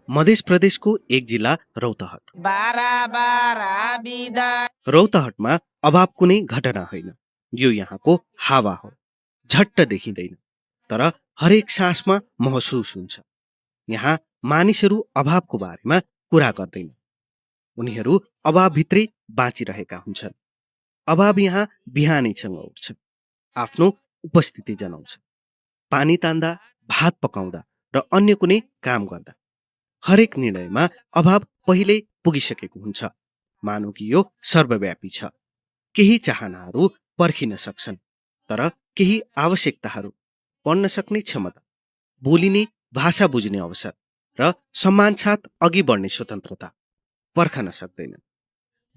मध्य प्रदेशको एक जिल्ला रौतहट। रौतहटमा अभाव कुनै घटना होइन, यो यहाँको हावा हो। झट्ट देखिँदैन, तर हरेक सासमा महसुस हुन्छ। यहाँ मानिसहरू अभावको बारेमा कुरा गर्दैन, उनीहरू अभावभित्रै बाँचिरहेका हुन्छन्। अभाव यहाँ बिहानीसँग उठ्छ, आफ्नो उपस्थिति जनाउँछ। पानी तान्दा, भात पकाउँदा र अन्य कुनै काम गर्दा हरेक निर्णयमा अभाव पहिल्यै पुगिसकेको हुन्छ। मानौ कि यो सर्वव्यापी छ। केही चाहनाहरू पर्खिन सक्छन्, तर केही आवश्यकताहरू पढ्न सक्ने क्षमता, बोलिने भाषा बुझ्ने अवसर र सम्मान साथ अघि बढ्ने स्वतन्त्रता पर्खन सक्दैनन्।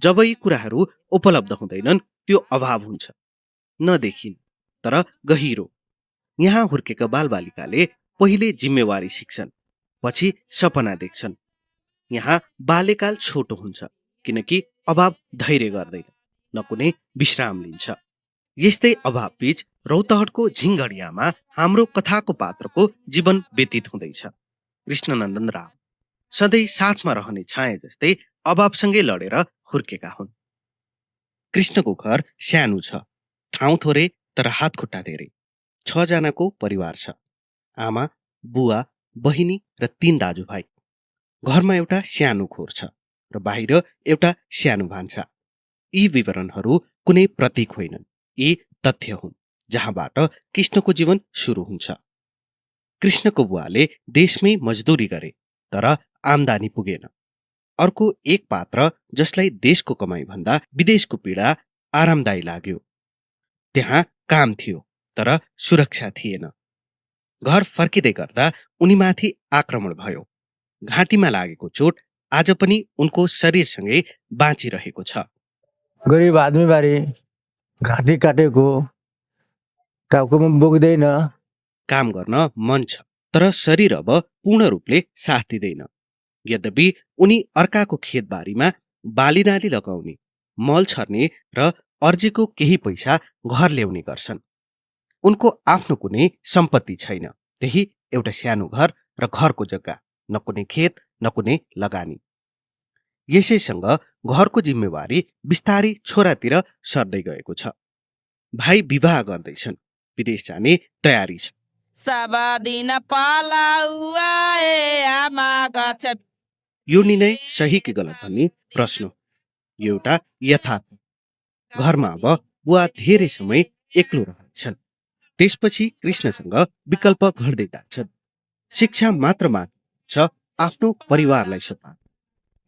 जब यी कुराहरू उपलब्ध हुँदैनन्, त्यो अभाव हुन्छ। नदेखिन तर गहिरो। यहाँ हुर्केका बालबालिकाले पहिले जिम्मेवारी सिक्छन्, पछि सपना देख्छन्। यहाँ बाल्यकाल छोटो हुन्छ, किनकि अभाव धैर्य गर्दैन, न कुनै विश्राम लिन्छ। यस्तै अभाव बीच रौतहटको झिङघडियामा हाम्रो कथाको पात्रको जीवन व्यतीत हुँदैछ। कृष्णनन्दन राव सधैँ साथमा रहने छाया जस्तै अभावसँगै लडेर हुर्केका हुन्। कृष्णको घर सानो छ, ठाउँ थोरै तर हात खुट्टा धेरै। 6 जनाको परिवार छ, आमा, बुवा, बहिनी र 3 दाजुभाइ। घरमा एउटा सानो खोर छ र बाहिर एउटा सानो भान्सा। यी विवरणहरू कुनै प्रतीक होइनन्, यी तथ्य हुन् जहाँबाट कृष्णको जीवन सुरु हुन्छ। कृष्णको बुवाले देशमै मजदुरी गरे, तर आम्दानी पुगेन। अर्को एक पात्र जसलाई देशको कमाई भन्दा विदेशको पीडा आरामदायी लाग्यो। त्यहाँ काम थियो, तर सुरक्षा थिएन। घर फर्किँदै गर्दा उनीमाथि आक्रमण भयो। घाँटीमा लागेको चोट आज पनि उनको शरीरसँगै बाँचिरहेको छ। गरिब आदमी बारे घाँटी काटेको, टाउकोमा बोक्दैन। काम गर्न मन छ, तर शरीर अब पूर्ण रूपले साथ दिँदैन। यद्यपि उनी अर्काको खेतबारीमा बालीनाली लगाउने, मल छर्ने र अर्जेको केही पैसा घर ल्याउने गर्छन्। उनको आफ्नो कुनै सम्पत्ति छैन, त्यही एउटा सानो घर र घरको जग्गा, न कुनै खेत न कुनै लगानी। यसैसँग घरको जिम्मेवारी बिस्तारै छोरातिर सर्दै गएको छ। भाइ विवाह गर्दैछन्, विदेश जाने तयारी छ। यो निर्णय सही कि गलत भन्ने प्रश्न, एउटा यथार्थ। घरमा अब बुवा धेरै समय एक्लो रहन्छन्। त्यसपछि कृष्णसँग विकल्प घट्दै जान्छन्। शिक्षा मात्र छ आफ्नो परिवारलाई सपार।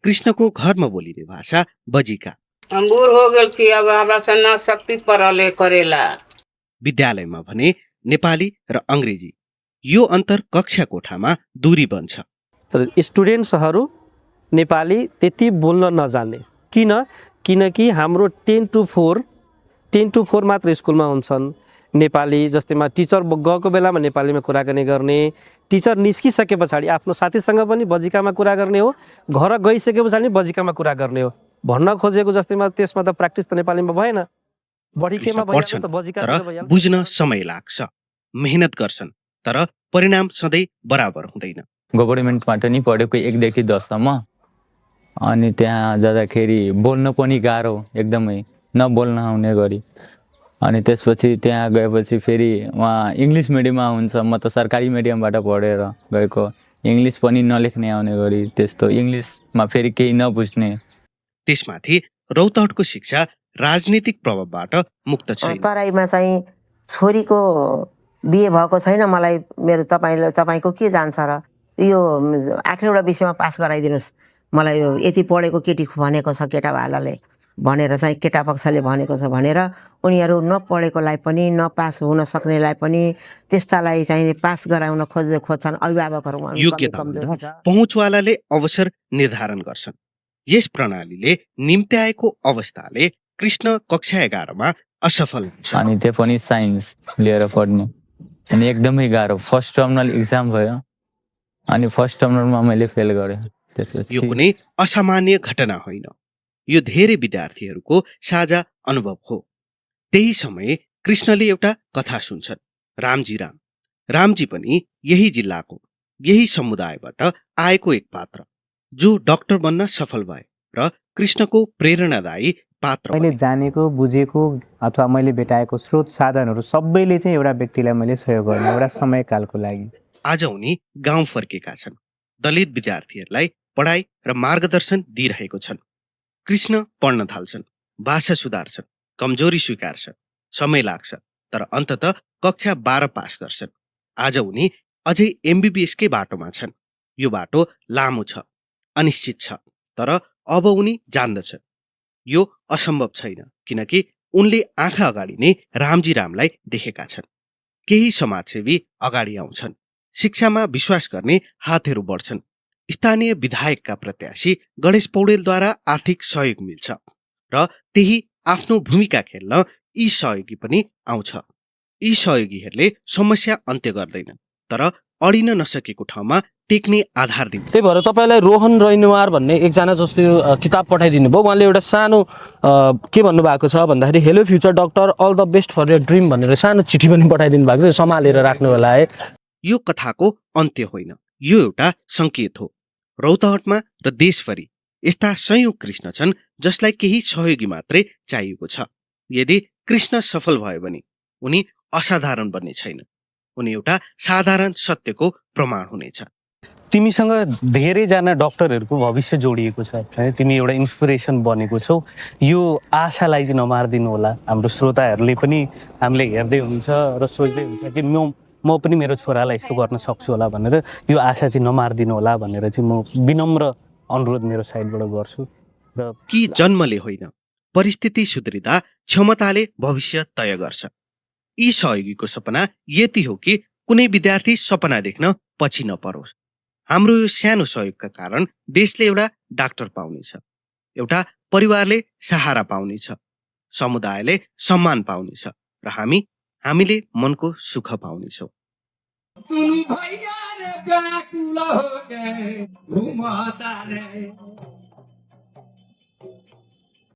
कृष्णको घरमा बोलिने भाषा बजिका। बूढ़ हो गेल कि अब हमरा से ना शक्ति परले करेला। विद्यालयमा भने नेपाली र अंग्रेजी, यो अन्तर कक्षा कोठामा दूरी बन्छ। तर स्टुडेन्ट्सहरू नेपाली त्यति बोल्न नजाने। किनकि हाम्रो 10 to 4 मात्र स्कुलमा हुन्छन् नेपाली। जस्तैमा टिचर गएको बेलामा नेपालीमा कुराकानी गर्ने, टिचर निस्किसके पछाडि आफ्नो साथीसँग पनि बजिकामा कुरा गर्ने हो, घर गइसके पछाडि बजिकामा कुरा गर्ने हो भन्न खोजेको। जस्तैमा त्यसमा त प्र्याक्टिस त नेपालीमा भएन, बढी केमा भइहाल्छ त बजिकातिर भइहाल्छ। बुझ्न समय लाग्छ, मेहनत गर्छन्, तर परिणाम सधैँ बराबर हुँदैन। गभर्नमेन्टबाट नि पढेको 1 देखि 10 सम्म, अनि त्यहाँ जाँदाखेरि बोल्न पनि गाह्रो, एकदमै नबोल्न आउने गरी। अनि त्यसपछि त्यहाँ गएपछि फेरि उहाँ इङ्ग्लिस मिडियममा हुन्छ, म त सरकारी मिडियमबाट पढेर गएको। इङ्ग्लिस पनि नलेख्ने आउने गरी, त्यस्तो इङ्ग्लिसमा फेरि केही नबुझ्ने। त्यसमाथि रौतहटको शिक्षा राजनीतिक प्रभावबाट मुक्त छैन। तराईमा चाहिँ छोरीको बिहे भएको छैन, मलाई मेरो तपाईँको के जान्छ र यो 8वटा विषयमा पास गराइदिनुहोस्, मलाई यति पढेको केटी भनेको छ केटावालाले भनेर चाहिँ केटा पक्षले भनेको छ भनेर उनीहरू नपढेकोलाई पनि नपास हुन सक्नेलाई पनि त्यस्तालाई चाहिँ पास गराउन खोज्छन् अभिभावकहरू। पहुँचवालाले अवसर निर्धारण गर्छन्। यस प्रणालीले निम्त्याएको अवस्थाले कृष्ण कक्षा 11मा असफल हुन्छ। अनि त्यो पनि साइन्स लिएर पढ्ने, अनि एकदमै गाह्रो। फर्स्ट टर्मिनल इक्जाम भयो, अनि फर्स्ट टर्मिनलमा मैले फेल गरेँ। त्यसपछि यो कुनै असामान्य घटना होइन, यो धेरै विद्यार्थीहरूको साझा अनुभव हो। त्यही समय कृष्णले एउटा कथा सुन्छन्, रामजी पनि यही जिल्लाको यही समुदायबाट आएको एक पात्र जो डाक्टर बन्न सफल भए र कृष्णको प्रेरणादायी पात्र मैले बने। जानेको बुझेको अथवा मैले भेटाएको स्रोत साधनहरू सबैले चाहिँ एउटा व्यक्तिलाई मैले सहयोग गर्ने एउटा समयकालको लागि। आज उनी गाउँ फर्केका छन्, दलित विद्यार्थीहरूलाई पढाइ र मार्गदर्शन दिइरहेको छन्। कृष्ण पढ्न थाल्छन्, भाषा सुधार्छन्, कमजोरी स्वीकार्छन्, समय लाग्छ, तर अन्ततः कक्षा 12 पास गर्छन्। आज उनी अझै एमबिबिएसकै बाटोमा छन्। यो बाटो लामो छ, अनिश्चित छ, तर अब उनी जान्दछन् यो असम्भव छैन, किनकि उनले आँखा अगाडि नै रामजी रामलाई देखेका छन्। केही समाजसेवी अगाडि आउँछन्, शिक्षामा विश्वास गर्ने हातहरू बढ्छन्। स्थानीय विधायकका प्रत्याशी गणेश पौडेलद्वारा आर्थिक सहयोग मिल्छ र त्यही आफ्नो भूमिका खेल्न यी सहयोगी पनि आउँछ। यी सहयोगीहरूले समस्या अन्त्य गर्दैनन्, तर अडिन नसकेको ठाउँमा टेक्ने आधार दिन्छ। त्यही भएर तपाईँलाई रोहन रैनुवार भन्ने एकजना जसले किताब पठाइदिनु भयो, उहाँले एउटा सानो के भन्नुभएको छ भन्दाखेरि hello future doctor, all the best for your dream भनेर सानो चिठी पनि पठाइदिनु भएको छ। सम्हालेर राख्नु होला है। यो कथाको अन्त्य होइन, यो एउटा सङ्केत हो। रौतहटमा र देशभरि यस्ता सयौं कृष्ण छन् जसलाई केही सहयोगी मात्रै चाहिएको छ। यदि कृष्ण सफल भयो भने उनी असाधारण बन्ने छैन, उनी एउटा साधारण सत्यको प्रमाण हुनेछ। तिमीसँग धेरैजना डक्टरहरूको भविष्य जोडिएको छ है, तिमी एउटा इन्सपिरेसन बनेको छौ। यो आशालाई चाहिँ नमारिदिनु होला। हाम्रो श्रोताहरूले पनि हामीले हेर्दै हुन्छ र सोच्दै हुन्छ कि म पनि मेरो छोरालाई यस्तो गर्न सक्छु होला भनेर। यो आशा चाहिँ नमारिदिनु होला भनेर चाहिँ म विनम्र अनुरोध मेरो साइडबाट गर्छु। र कि जन्मले होइन, परिस्थिति सुध्रिँदा क्षमताले भविष्य तय गर्छ। यी सहयोगीको सपना यति हो कि कुनै विद्यार्थी सपना देख्न पछि नपरोस्। हाम्रो यो सानो सहयोगका कारण देशले एउटा डाक्टर पाउनेछ, एउटा परिवारले सहारा पाउनेछ, समुदायले सम्मान पाउनेछ र हामीले मनको सुख पाउनेछौँ। तुम भैया रे व्याकुल हो गए घुमाता रे